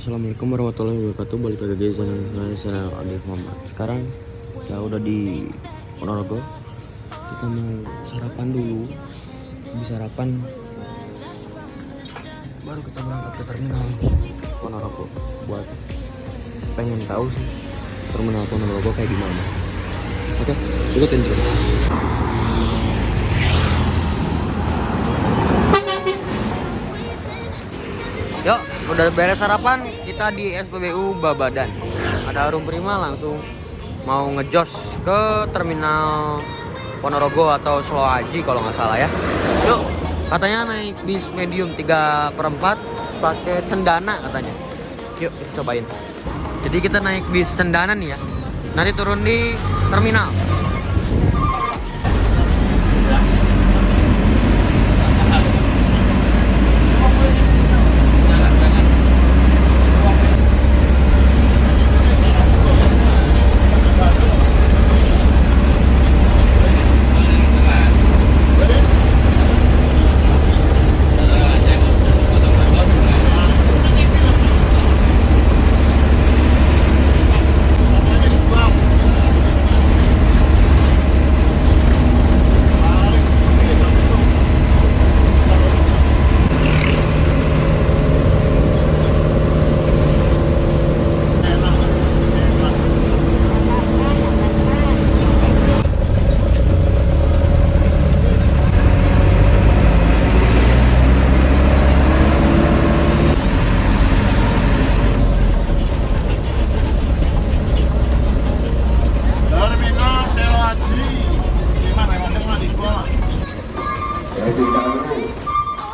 Assalamualaikum warahmatullahi wabarakatuh. Balik lagi di channel saya Alif Muhammad. Sekarang kita udah di Ponorogo. Kita mau sarapan dulu. Habis sarapan baru kita berangkat ke terminal Ponorogo. Buat pengen tahu sih terminal Ponorogo kayak gimana. Oke, ikutin terus. Yuk, udah beres sarapan, kita di SPBU Babadan. Ada Harum Prima, langsung mau ngejos ke terminal Ponorogo atau Slow Aji kalau nggak salah ya. Yuk, katanya naik bis medium 3/4 pakai cendana katanya. Yuk, kita cobain. Jadi kita naik bis cendana nih ya. Nanti turun di terminal.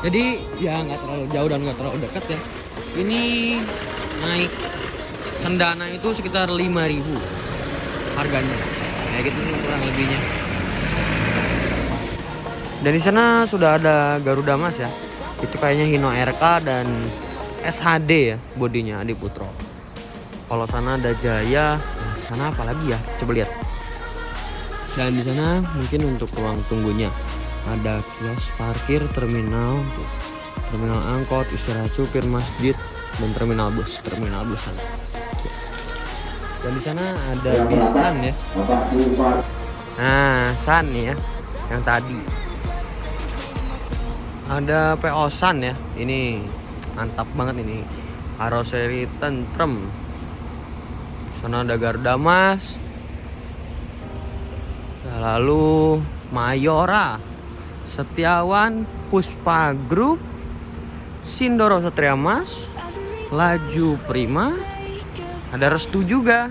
Jadi ya nggak terlalu jauh dan nggak terlalu dekat ya. Ini naik cendana itu sekitar 5.000 harganya. Kayak gitu sih kurang lebihnya. Dan di sana sudah ada Garuda Mas ya. Itu kayaknya Hino RK dan SHD ya bodinya Adi Putro. Kalau sana ada Jaya, sana apa lagi ya? Coba lihat. Dan di sana mungkin untuk ruang tunggunya ada kios parkir, terminal angkot, istirahat supir, masjid, dan terminal bus sana. Dan di sana ada Bisan ya. Nah, San nih ya, yang tadi. Ada PO San ya, ini mantap banget ini. Karoseri tentrem. Sana ada Garuda Mas. Lalu Mayora, Setiawan, Puspa Group, Sindoro Satria Mas, Laju Prima, ada Restu juga,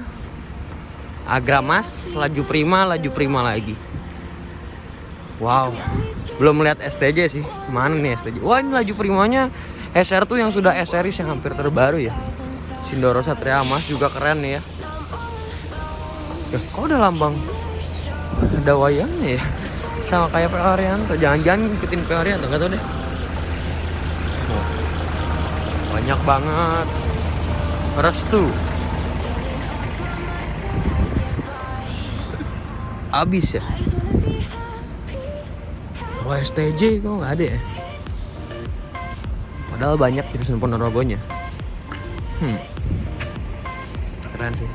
Agramas, Laju Prima lagi. Wow, belum melihat STJ sih. Mana nih STJ? Wah, ini Laju Primanya SR tuh yang sudah S series yang hampir terbaru ya. Sindoro Satria Mas juga keren nih ya. Kok ada lambang? Ada wayangnya ya. Sama kayak P. Haryanto, jangan-jangan ngikutin P. Haryanto, nggak tahu deh. Oh, banyak banget. Restu. Abis ya. Wah, STJ kok nggak ada ya. Padahal banyak di Dusun Ponorogonya. Keren sih.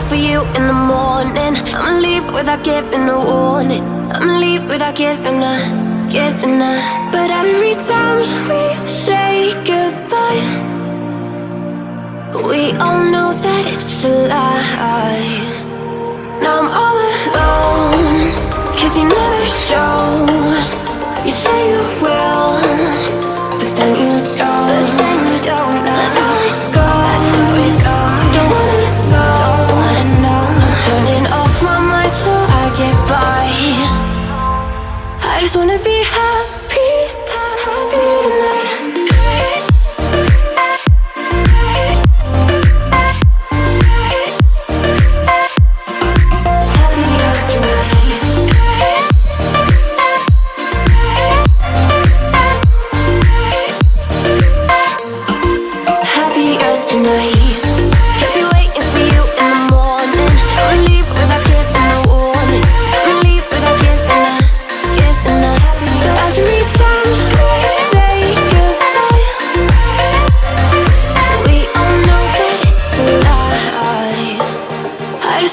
For you in the morning, I'ma leave without giving a warning. I'ma leave without giving a. But every time we say goodbye, we all know that it's a lie. Now I'm all alone, 'cause you never show. You say you will, but then you don't. Let's let go. Don't wanna know. Turning off my mind so I get by. I just wanna be happy tonight.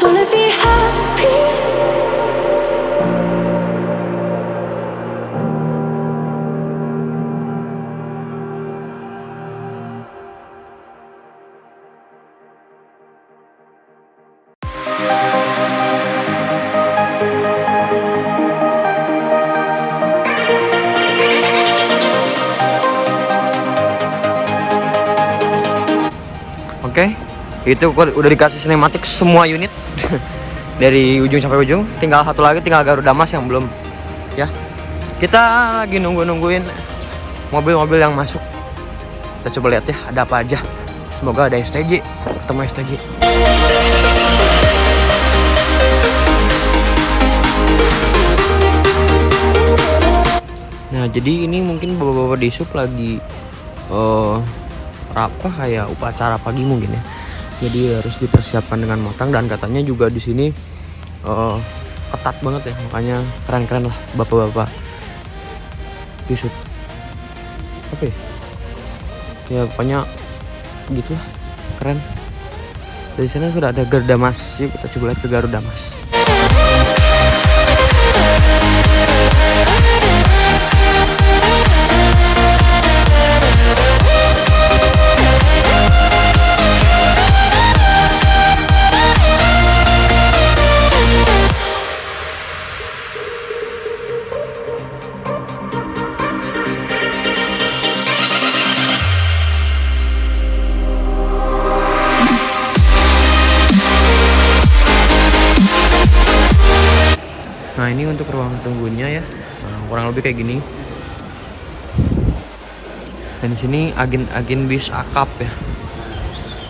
just wanna be happy. Oke, itu udah dikasih sinematik semua unit dari ujung sampai ujung. Tinggal satu lagi, tinggal Garuda Mas yang belum. Ya, kita lagi nungguin mobil-mobil yang masuk. Kita coba lihat ya, ada apa aja. Semoga ada STJ, ketemu STJ. Nah, jadi ini mungkin bapak-bapak di sub lagi apa kayak upacara pagi mungkin ya. Jadi harus dipersiapkan dengan matang dan katanya juga di sini ketat banget ya, makanya keren-keren lah bapak-bapak di sub. Apa ya? Ya pokoknya gitu lah, keren. Dari sana sudah ada Garuda Mas. Yuk kita coba lihat ke Garuda Mas. Nah, ini untuk ruang tunggunya ya. Nah, kurang lebih kayak gini. Dan di sini agen bis akap ya.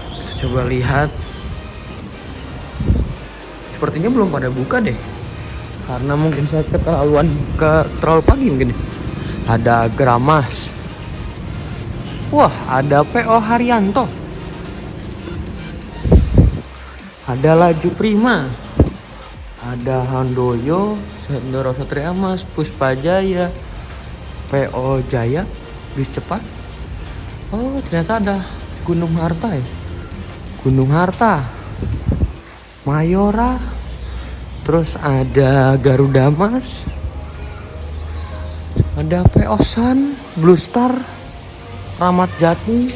Kita coba lihat. Sepertinya belum pada buka deh. Karena mungkin saya terlalu pagi mungkin. Ada Gramas. Wah, ada PO Haryanto. Ada Laju Prima. Ada Handoyo, Sindoro Satria Mas, Puspa Jaya, PO Jaya, bis cepat. Oh, ternyata ada Gunung Harta ya. Gunung Harta, Mayora, terus ada Garuda Mas, ada PO San, Blue Star, Ramat Jati.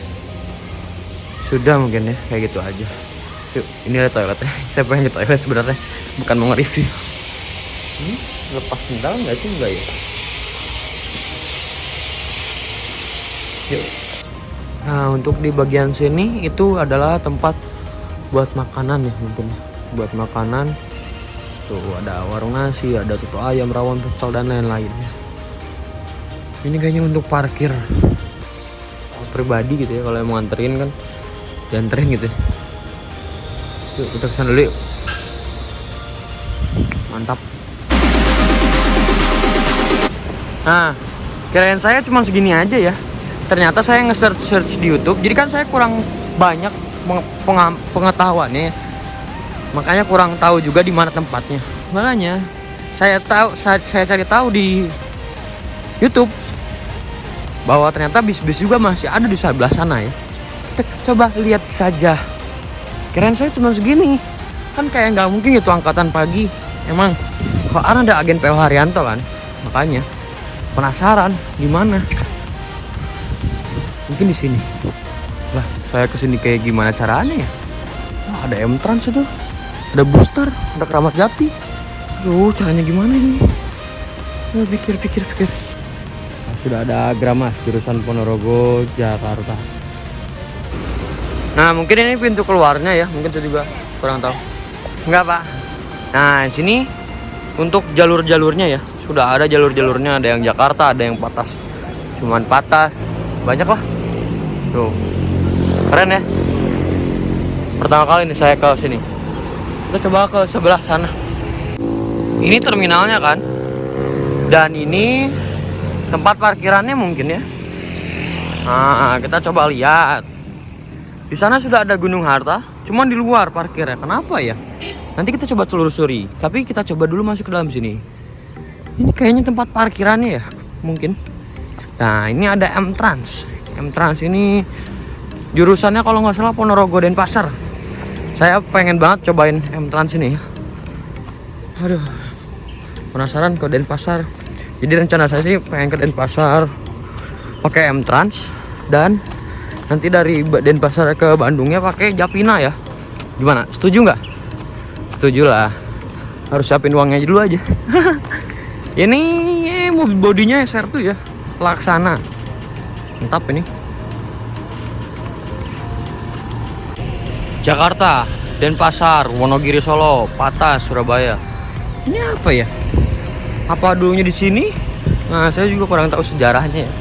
Sudah mungkin ya, kayak gitu aja. Yuk, ini ada toiletnya. Saya pengen ke toilet sebenarnya, bukan mau nge-review. Lepas sendal nggak sih? Enggak ya. Yuk. Nah, untuk di bagian sini itu adalah tempat buat makanan ya mungkin. Buat makanan. Tuh ada warung nasi, ada soto ayam, rawon, pecel dan lain-lainnya. Ini kayaknya untuk parkir pribadi gitu ya, kalau mau nganterin kan dianterin gitu. Yuk kita kesana dulu yuk. Mantap. Nah, kirain saya cuma segini aja ya. Ternyata saya nge-search di YouTube. Jadi kan saya kurang banyak pengetahuannya. Makanya kurang tahu juga di mana tempatnya. Makanya saya cari tahu di YouTube bahwa ternyata bis-bis juga masih ada di sebelah sana ya. Kita coba lihat saja. Kirain saya cuma segini. Kan kayak nggak mungkin gitu angkatan pagi. Emang kok ada agen PO Haryanto kan. Makanya penasaran di mana. Mungkin di sini. Lah, saya kesini kayak gimana caranya ya? Wah, ada M-Trans itu. Ada Booster, ada Keramat Jati. Caranya gimana ini? Pikir. Nah, sudah ada Gramas jurusan Ponorogo, Jakarta. Nah, mungkin ini pintu keluarnya ya, mungkin saya juga kurang tahu. Enggak, Pak. Nah, sini untuk jalur-jalurnya ya. Sudah ada jalur-jalurnya, ada yang Jakarta, ada yang Patas. Cuman Patas. Banyak lah. Tuh. Keren ya. Pertama kali nih saya ke sini. Kita coba ke sebelah sana. Ini terminalnya kan. Dan ini tempat parkirannya mungkin ya. Nah, kita coba lihat. Di sana sudah ada Gunung Harta, cuman di luar parkirnya. Kenapa ya? Nanti kita coba telusuri. Tapi kita coba dulu masuk ke dalam sini. Ini kayaknya tempat parkirannya ya, mungkin. Nah, ini ada M-Trans. M-Trans ini jurusannya kalau nggak salah Ponorogo Denpasar. Saya pengen banget cobain M-Trans ini. Aduh, penasaran ke Denpasar. Jadi rencana saya sih pengen ke Denpasar pakai M-Trans, dan nanti dari Denpasar ke Bandungnya pakai Japina ya. Gimana? Setuju nggak? Setuju lah. Harus siapin uangnya dulu aja. Ini mobil bodinya SR2 ya, Laksana. Mantap ini. Jakarta, Denpasar, Wonogiri, Solo, Patas, Surabaya. Ini apa ya? Apa dulunya di sini? Nah, saya juga kurang tahu sejarahnya ya.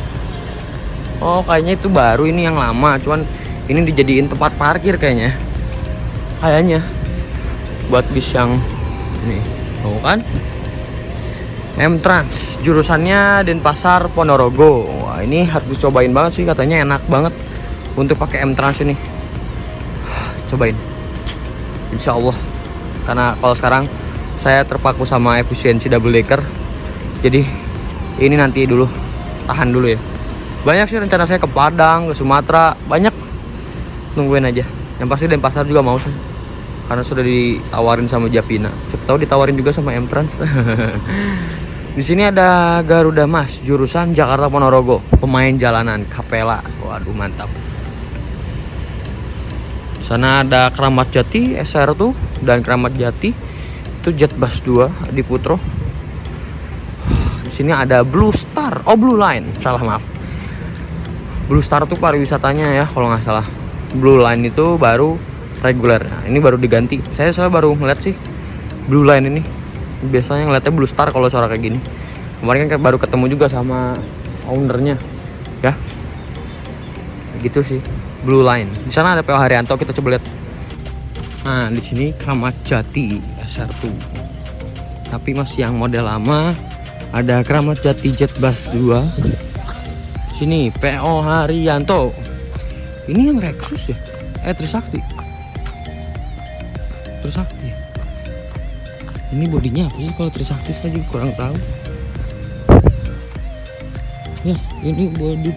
Oh, kayaknya itu baru, ini yang lama. Cuman ini dijadiin tempat parkir kayaknya. Kayaknya buat bis yang ini. Tuh kan? M-Trans, jurusannya Denpasar, Ponorogo. Wah, ini harus dicobain banget sih, katanya enak banget untuk pakai M-Trans ini. Cobain, insya Allah. Karena kalau sekarang saya terpaku sama efisiensi double decker, jadi ini nanti dulu, tahan dulu ya. Banyak sih rencana saya ke Padang, ke Sumatera, banyak. Nungguin aja. Yang pasti Denpasar juga mau sih, karena sudah ditawarin sama Japina. Siapa tahu ditawarin juga sama M-Trans. Di sini ada Garuda Mas, jurusan Jakarta Ponorogo, pemain jalanan, Kapela. Waduh, mantap. Sana ada Keramat Jati SR2 dan Keramat Jati itu Jetbus 2 di Putro. Di sini ada Blue Star, Blue Line, salah maaf. Blue Star tuh pariwisatanya ya kalau nggak salah. Blue Line itu baru reguler. Nah, ini baru diganti. Saya baru ngeliat sih Blue Line ini. Biasanya ngeliatnya Blue Star kalau suara kayak gini. Kemarin kan baru ketemu juga sama ownernya, ya. Gitu sih. Blue Line. Di sana ada PO Haryanto, kita coba lihat. Nah, di sini Keramat Jati SR2. Tapi masih yang model lama. Ada Keramat Jati Jetbus 2. Sini PO Haryanto. Ini yang Rexus ya? Trisakti. Trisakti. Ini bodinya apa sih kalau Trisakti, saya juga kurang tahu. Ya, ini bodi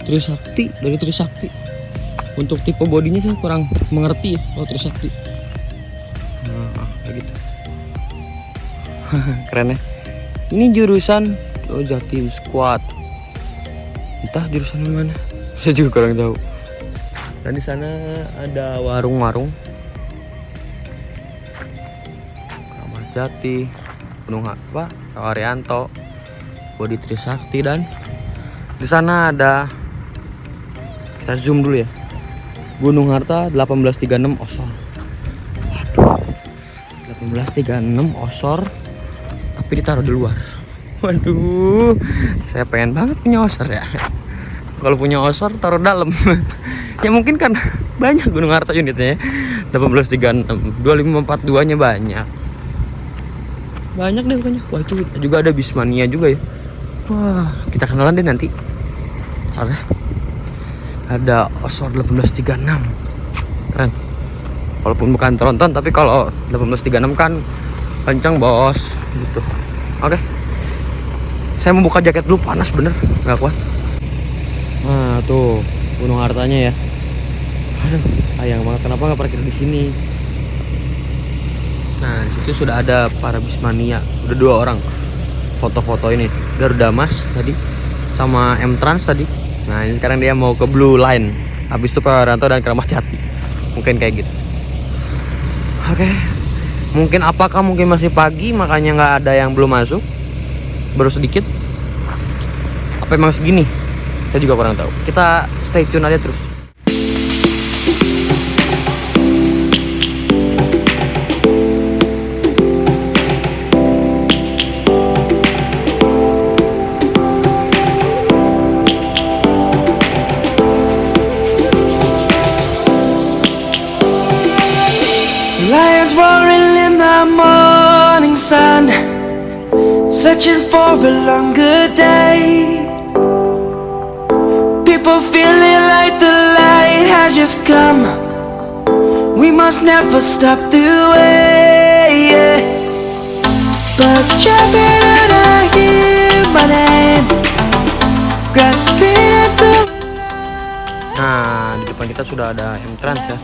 Trisakti, dari Trisakti. Untuk tipe bodinya saya kurang mengerti ya kalau Trisakti. Nah, kayak gitu. Keren ya. Ini jurusan Jatim Squad. Entah jurusan mana. Saya juga kurang tahu. Dan di sana ada warung-warung. Keramat Jati, Gunung apa? Haryanto, bodi Trisakti, dan di sana ada, kita zoom dulu ya. Gunung Harta 1836 Osor. Waduh, 1836 Osor, tapi ditaruh di luar. Waduh, saya pengen banget punya Osor ya. Kalau punya Osor taruh dalam. Ya mungkin kan banyak Gunung Harta unitnya. 1836, 2542 nya banyak. Banyak deh pokoknya. Wah, itu juga ada Bismania juga ya. Wah, kita kenalan deh nanti. Ada Osor 1836. Keren. Walaupun bukan tronton, tapi kalau 1836 kan kencang bos gitu. Oke. Saya mau buka jaket dulu, panas bener, nggak kuat. Nah, tuh Gunung Hartanya ya. Aduh, sayang banget, kenapa nggak parkir di sini. Nah, di situ sudah ada para Bismania, udah 2 orang foto-foto ini. Garuda Mas tadi sama M-Trans tadi. Nah, ini sekarang dia mau ke Blue Line. Habis itu ke Haryanto dan Keramat Jati. Mungkin kayak gitu. Oke. Mungkin apakah mungkin masih pagi makanya nggak ada yang belum masuk? Baru sedikit. Apa emang segini? Saya juga kurang tahu. Kita stay tune aja terus. Lions roaring in the morning sun, searching for a longer day. People feeling like the light has just come. We must never stop the way, yeah. Birds jumping and I hear my name, grasping into. Nah, di depan kita sudah ada M-Trans ya.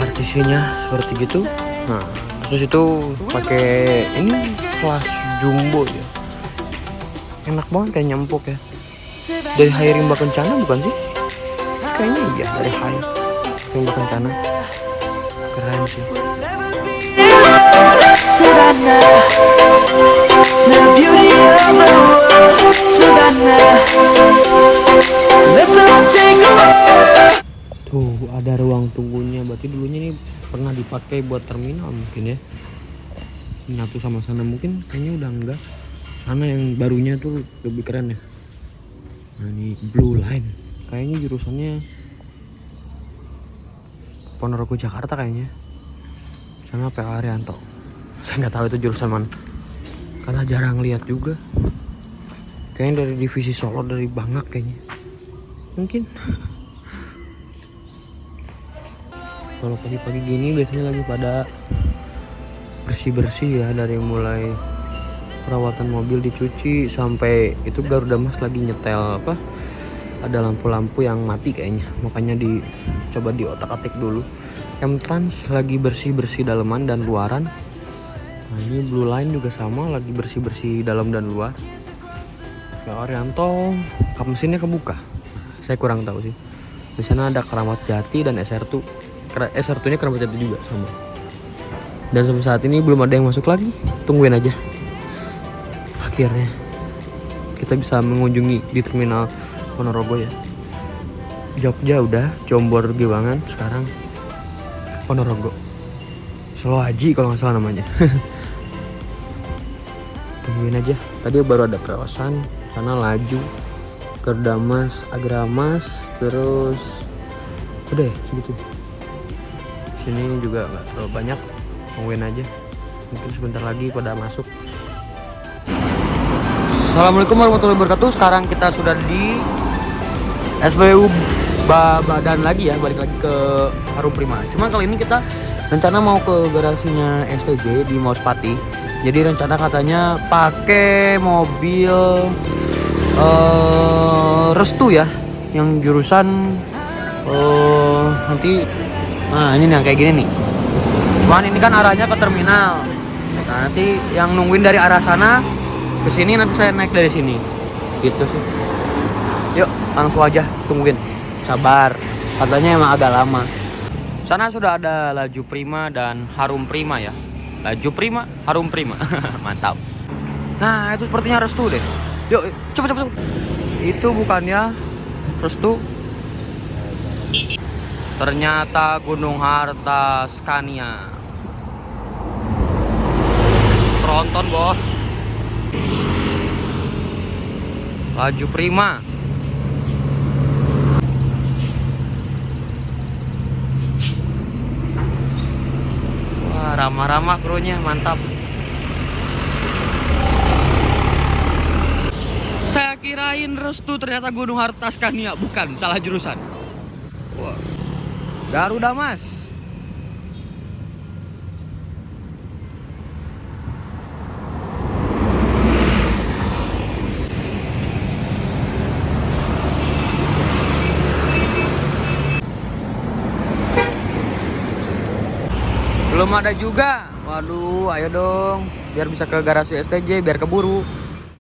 partisinya seperti gitu. Nah, terus itu pakai ini kelas jumbo ya. Enak banget, kayak empuk ya. Dari Hai Rimba Kencana bukan sih? Kayaknya iya dari Hai Rimba Kencana. Keren sih. Savannah, the beauty of the world, Savannah. Let's all take a walk. Tuh ada ruang tunggunya, berarti dulunya ini pernah dipakai buat terminal mungkin ya. Nyatu sama sana mungkin kayaknya udah enggak. Sana yang barunya tuh lebih keren ya. Nah ini Blue Line, kayaknya jurusannya Ponorogo Jakarta kayaknya. Sana PA Haryanto. Saya nggak tahu itu jurusan mana, karena jarang lihat juga. Kayaknya dari divisi Solo, dari Bangak kayaknya. Mungkin. Kalau pagi-pagi gini biasanya lagi pada bersih-bersih ya, dari mulai perawatan mobil dicuci sampai itu Garuda Mas lagi nyetel apa, ada lampu-lampu yang mati kayaknya, makanya dicoba diotak-atik dulu. M-Trans lagi bersih-bersih daleman dan luaran. Nah ini Blue Line juga sama, lagi bersih-bersih dalam dan luar. Ya Haryanto kap mesinnya kebuka, saya kurang tahu sih. Di sana ada Keramat Jati dan SR2. SR2 nya Keramat Jati juga sama. Dan sampai saat ini belum ada yang masuk lagi, tungguin aja. Akhirnya kita bisa mengunjungi di terminal Ponorogo ya. Jogja udah, Jombor Giwangan, sekarang Ponorogo. Solo Haji kalau nggak salah namanya. Tungguin aja. Tadi baru ada Perosan, sana Laju, Garuda Mas, Agramas, terus udah ya segitu. Sini juga nggak terlalu banyak, tungguin aja. Mungkin sebentar lagi pada masuk. Assalamualaikum warahmatullahi wabarakatuh. Sekarang kita sudah di SPBU Badan lagi ya, balik lagi ke Harum Prima. Cuma kali ini kita rencana mau ke garasinya STJ di Mauspati. Jadi rencana katanya pakai mobil Restu ya, yang jurusan nanti. Nah ini nih kayak gini nih. Cuman ini kan arahnya ke terminal. Nah, nanti yang nungguin dari arah sana ke sini, nanti saya naik dari sini. Gitu sih. Yuk, langsung aja tungguin. Sabar. Katanya emang agak lama. Sana sudah ada Laju Prima dan Harum Prima ya. Laju Prima, Harum Prima. Mantap. Nah, itu sepertinya Restu deh. Yuk, cepet. Itu bukannya Restu. Ternyata Gunung Harta Scania. Tronton bos. Laju Prima. Wah, ramah-ramah krunya, mantap. Saya kirain Restu, ternyata Gunung Harta Scania. Bukan, salah jurusan. Wah. Garuda Mas. Belum ada juga. Waduh, ayo dong, biar bisa ke garasi STJ, biar keburu.